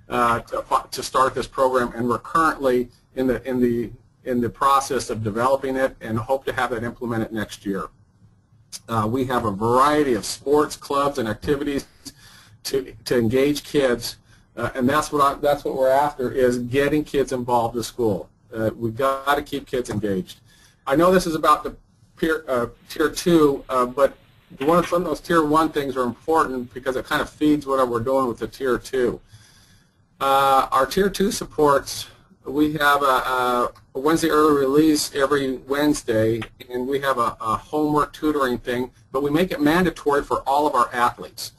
to start this program, and we're currently in the process of developing it and hope to have it implemented next year. We have a variety of sports clubs and activities to engage kids. And that's what we're after, is getting kids involved in school. We've got to keep kids engaged. I know this is about the Tier 2, but some of those Tier 1 things are important because it kind of feeds whatever we're doing with the Tier 2. Our Tier 2 supports, we have a Wednesday early release every Wednesday, and we have a homework tutoring thing, but we make it mandatory for all of our athletes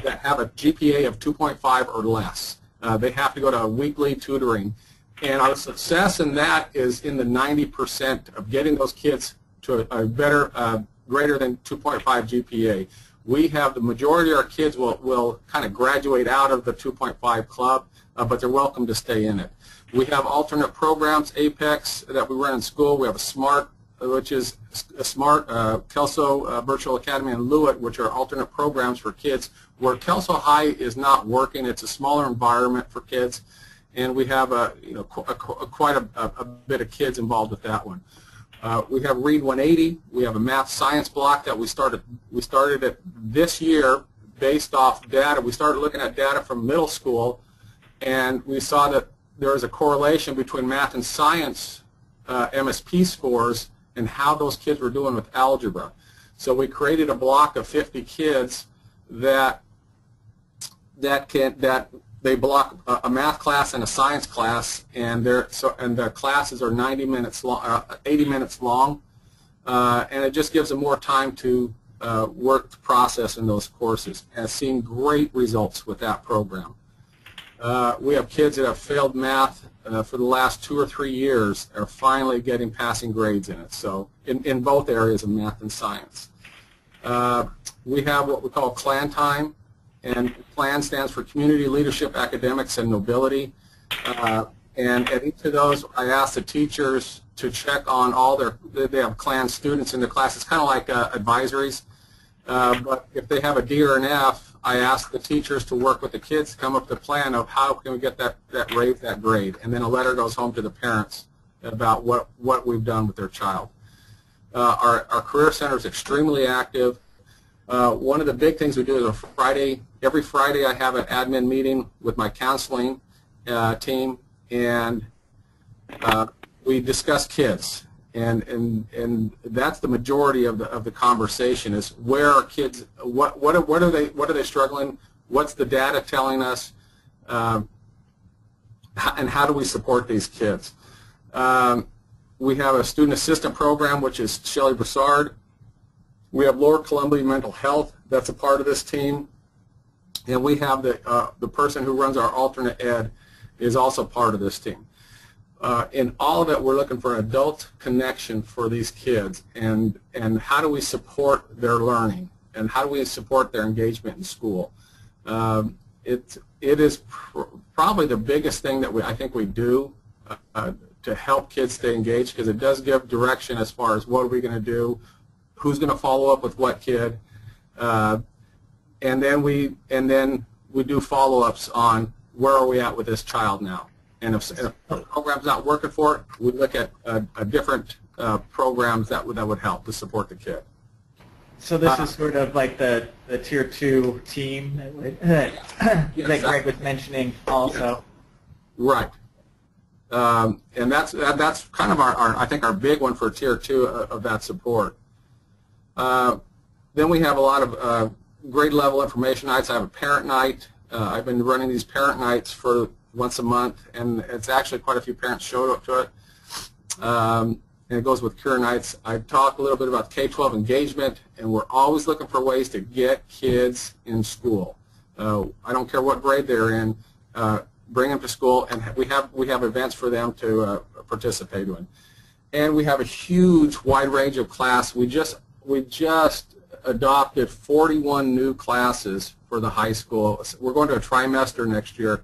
that have a GPA of 2.5 or less. They have to go to a weekly tutoring, and our success in that is in the 90% of getting those kids to a better, greater than 2.5 GPA. We have the majority of our kids will kind of graduate out of the 2.5 club, but they're welcome to stay in it. We have alternate programs, Apex, that we run in school. We have a SMART, which is a SMART, Kelso Virtual Academy, and Lewitt, which are alternate programs for kids where Kelso High is not working. It's a smaller environment for kids, and we have quite a bit of kids involved with that one. We have Read 180. We have a math science block that we started it this year based off data. We started looking at data from middle school, and we saw that there is a correlation between math and science MSP scores and how those kids were doing with algebra. So we created a block of 50 kids that they block a math class and a science class, and the classes are 90 minutes long, 80 minutes long, and it just gives them more time to work the process in those courses. And I've seen great results with that program. We have kids that have failed math for the last 2 or 3 years are finally getting passing grades in it, so in both areas of math and science. We have what we call CLAN time, and CLAN stands for Community Leadership, Academics, and Nobility. And at each of those, I ask the teachers to check on all they have CLAN students in their class. It's kind of like advisories, but if they have a D or an F, I ask the teachers to work with the kids to come up with a plan of how can we get that grade, and then a letter goes home to the parents about what we've done with their child. Our Career Center is extremely active. One of the big things we do is every Friday I have an admin meeting with my counseling team, and we discuss kids. And that's the majority of the conversation is where are kids, what are they struggling, what's the data telling us, and how do we support these kids. We have a student assistant program, which is Shelley Broussard. We have Lower Columbia Mental Health, that's a part of this team. And we have the person who runs our alternate ed is also part of this team. In all of it, we're looking for an adult connection for these kids, and how do we support their learning, and how do we support their engagement in school. It is probably the biggest thing that I think we do to help kids stay engaged, because it does give direction as far as what are we going to do, who's going to follow up with what kid, and then we do follow-ups on where are we at with this child now. And if a program's not working for it, we look at different programs that would help to support the kid. So this is sort of like the Tier 2 team that Greg was mentioning also. Right. And that's kind of I think our big one for Tier 2 of that support. Then we have a lot of grade level information nights. I have a parent night. I've been running these parent nights for once a month, and it's actually quite a few parents showed up to it. And it goes with career nights. I talk a little bit about K-12 engagement, and we're always looking for ways to get kids in school. I don't care what grade they're in, bring them to school, and we have events for them to participate in. And we have a huge wide range of class. We just adopted 41 new classes for the high school. We're going to a trimester next year,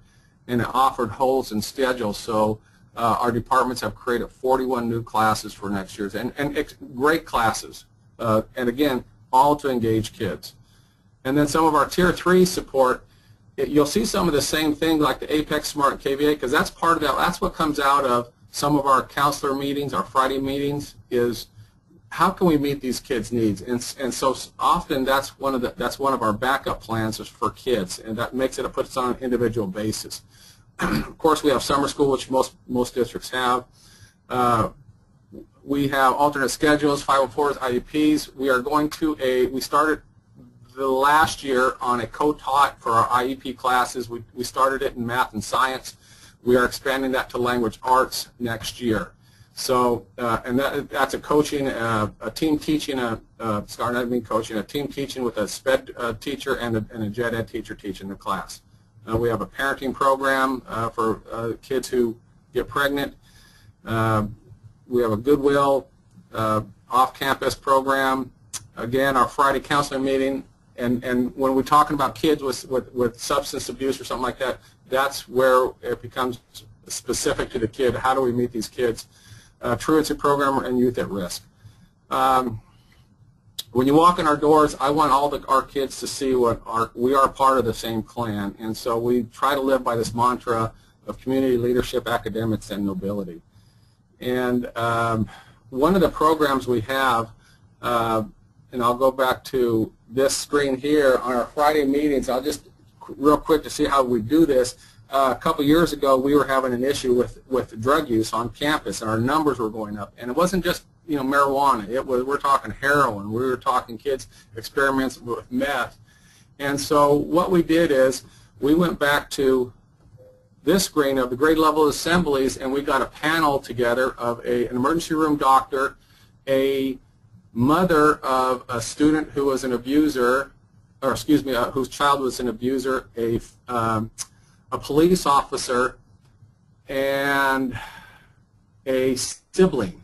and it offered holes in schedule, so our departments have created 41 new classes for next year's, and great classes, and again, all to engage kids. And then some of our Tier 3 support, you'll see some of the same things like the Apex Smart KVA, because that's part of that. That's what comes out of some of our counselor meetings, our Friday meetings, is how can we meet these kids' needs? And so often that's one of our backup plans is for kids, and that makes it puts it on an individual basis. Of course, we have summer school, which most districts have. We have alternate schedules, 504s, IEPs. We started the last year on a co-taught for our IEP classes. We started it in math and science. We are expanding that to language arts next year. So, and that's a coaching, a team teaching, a team teaching with a SPED teacher and a GED Ed teacher teaching the class. We have a parenting program for kids who get pregnant. We have a Goodwill off-campus program. Again, our Friday counseling meeting. And when we're talking about kids with substance abuse or something like that, that's where it becomes specific to the kid. How do we meet these kids? Truancy program and youth at risk. When you walk in our doors, I want all our kids to see we are part of the same clan, and so we try to live by this mantra of community leadership, academics, and nobility. And one of the programs we have, and I'll go back to this screen here on our Friday meetings. I'll just real quick to see how we do this. A couple years ago, we were having an issue with drug use on campus, and our numbers were going up. And it wasn't just marijuana. We're talking heroin. We were talking kids experiments with meth. And so what we did is we went back to this screen of the grade level assemblies, and we got a panel together of an emergency room doctor, a mother of a student who was an abuser, or excuse me, whose child was an abuser, a police officer, and a sibling.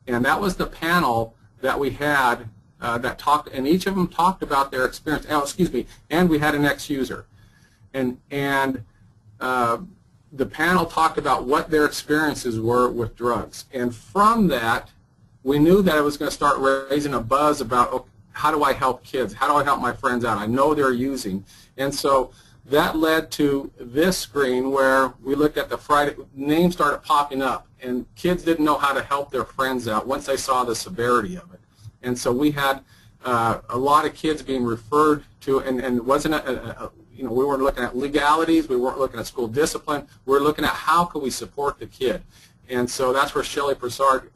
And that was the panel that we had that talked, and each of them talked about their experience. Oh, excuse me, and we had an ex-user. And the panel talked about what their experiences were with drugs. And from that, we knew that it was going to start raising a buzz about, okay, how do I help kids? How do I help my friends out? I know they're using. And so that led to this screen where we looked at the Friday, names started popping up, and kids didn't know how to help their friends out once they saw the severity of it. And so we had a lot of kids being referred to, and it wasn't you know, we weren't looking at legalities, we weren't looking at school discipline, we were looking at how could we support the kid. And so that's where Shelley Broussard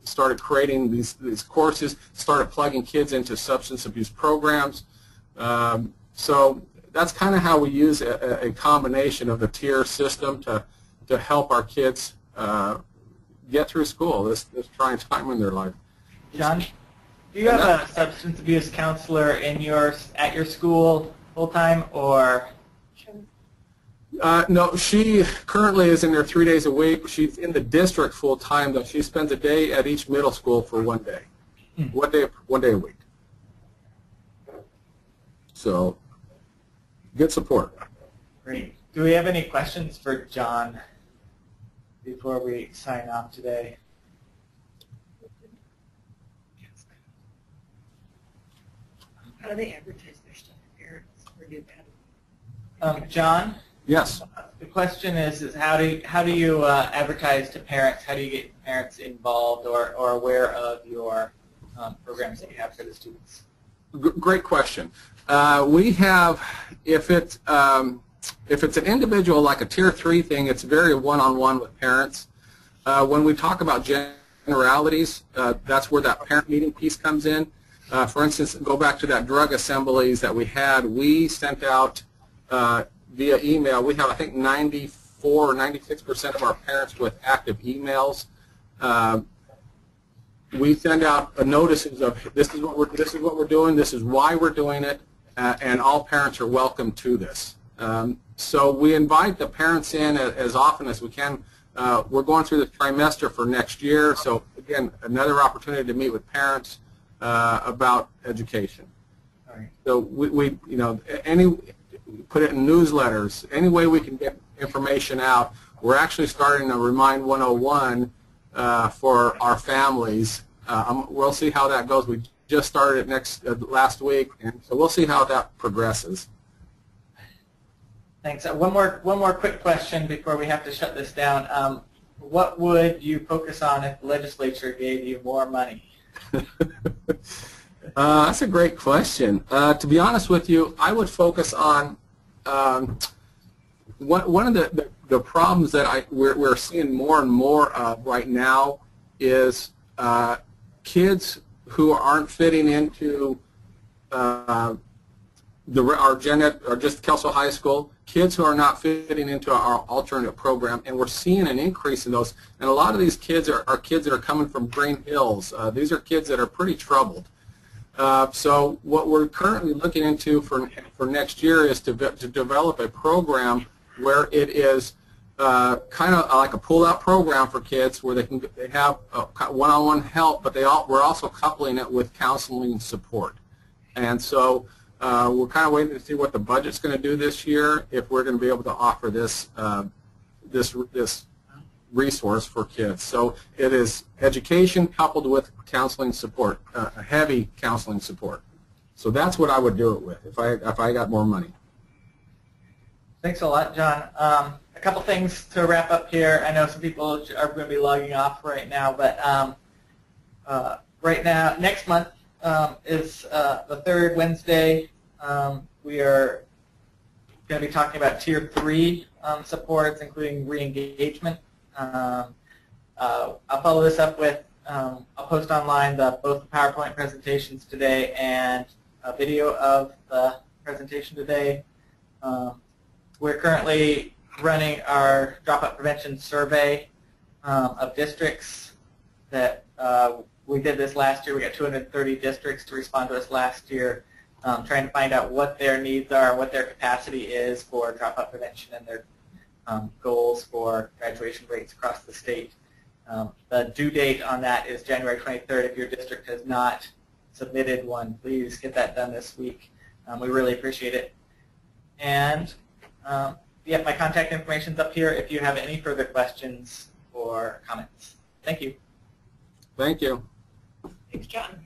started creating these courses, started plugging kids into substance abuse programs. So that's kind of how we use a combination of the tier system to help our kids get through school, this trying time in their life. John, do you have a substance abuse counselor at your school full-time, or? No, she currently is in there 3 days a week. She's in the district full-time, though. She spends a day at each middle school for 1 day. One day a week. So, good support. Great. Do we have any questions for John before we sign off today? How do they advertise their stuff to parents, or do that? John? Yes. The question is how do you advertise to parents? How do you get parents involved or aware of your programs that you have for the students? Great question. We have, if it's an individual like a tier 3 thing, it's very one-on-one with parents. When we talk about generalities, that's where that parent meeting piece comes in. For instance, go back to that drug assemblies that we had. We sent out via email. We have, I think, 94 or 96% of our parents with active emails. We send out notices of this is what we're doing, this is why we're doing it, and all parents are welcome to this. So we invite the parents in as often as we can. We're going through the trimester for next year, so again, another opportunity to meet with parents about education. All right. So we you know, put it in newsletters, any way we can get information out. We're actually starting a Remind 101 for our families. We'll see how that goes. We just started it last week, and so we'll see how that progresses. Thanks. One more quick question before we have to shut this down. What would you focus on if the legislature gave you more money? That's a great question. To be honest with you, I would focus on one of the problems that we're seeing more and more of right now is kids who aren't fitting into our just Kelso High School, kids who are not fitting into our alternative program, and we're seeing an increase in those. And a lot of these kids are kids that are coming from Green Hills. These are kids that are pretty troubled. So what we're currently looking into for next year is to develop a program where it is kind of like a pull-out program for kids where they have one-on-one help, but we're also coupling it with counseling support. And so we're kind of waiting to see what the budget's going to do this year, if we're going to be able to offer this this resource for kids. So it is education coupled with counseling support, a heavy counseling support. So that's what I would do it with if I got more money. Thanks a lot, John. A couple things to wrap up here. I know some people are going to be logging off right now, but right now, next month is the third Wednesday. We are going to be talking about Tier 3 supports, including re-engagement. I'll follow this up with, I'll post online both the PowerPoint presentations today and a video of the presentation today. We're currently running our dropout prevention survey of districts that we did this last year. We got 230 districts to respond to us last year, trying to find out what their needs are and what their capacity is for dropout prevention and their goals for graduation rates across the state. The due date on that is January 23rd. If your district has not submitted one, please get that done this week. We really appreciate it. And yeah, my contact information is up here if you have any further questions or comments. Thank you. Thank you. Thanks, John.